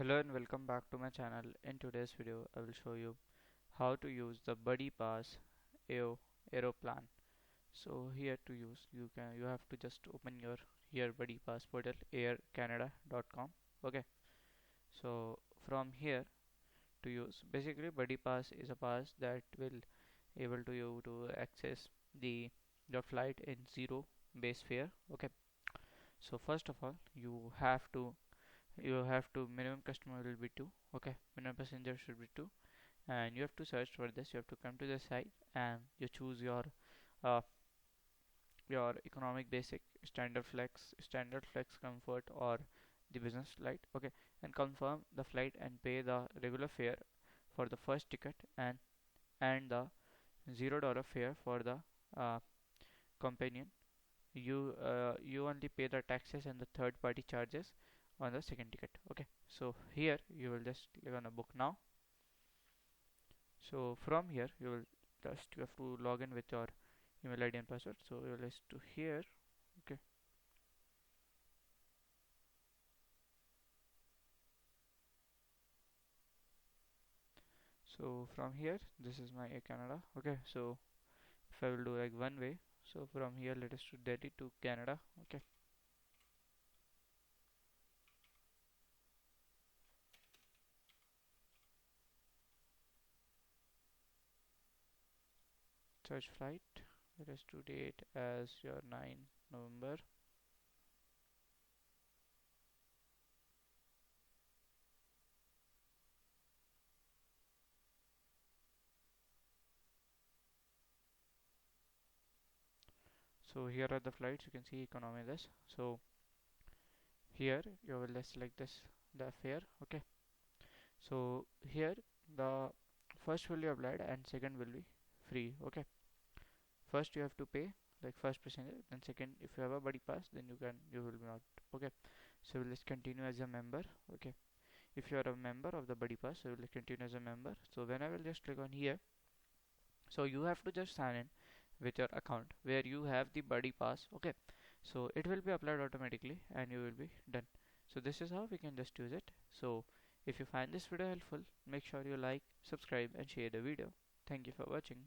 Hello and welcome back to my channel. In today's video I will show you how to use the Buddy Pass Aeroplan. So here to use you have to just open your here Buddy Pass portal aircanada.com. Okay, so from here to use basically Buddy Pass is a pass that will able to you to access the flight in zero base fare. Okay, so first of all you have to minimum customer will be 2. Okay, minimum passenger should be 2, and you have to search for this. You have to come to the site and you choose uh, your economic, basic, standard flex, comfort, or the business flight. Okay, and confirm the flight and pay the regular fare for the first ticket, and the $0 fare for the uh, companion. You only pay the taxes and the third party charges on the second ticket. Okay, so here you will just click on a book now. So from here you have to log in with your email ID and password. So you will just to here. Okay, so from here this is my Canada. Okay, so if I will do like one way, so from here let us to Delhi to Canada. Okay, search flight. Let us to date as your 9 November. So here are the flights. You can see economy this. So here you will just select this the fare. Okay, so here the first will be applied and second will be free. Okay, first you have to pay like first passenger, then second if you have a buddy pass then you will not. Okay, so let's continue as a member. Okay, if you are a member of the buddy pass, so we'll continue as a member. So when I will just click on here, so you have to just sign in with your account where you have the buddy pass. Okay, so it will be applied automatically and you will be done. So this is how we can just use it. So if you find this video helpful, make sure you like, subscribe and share the video. Thank you for watching.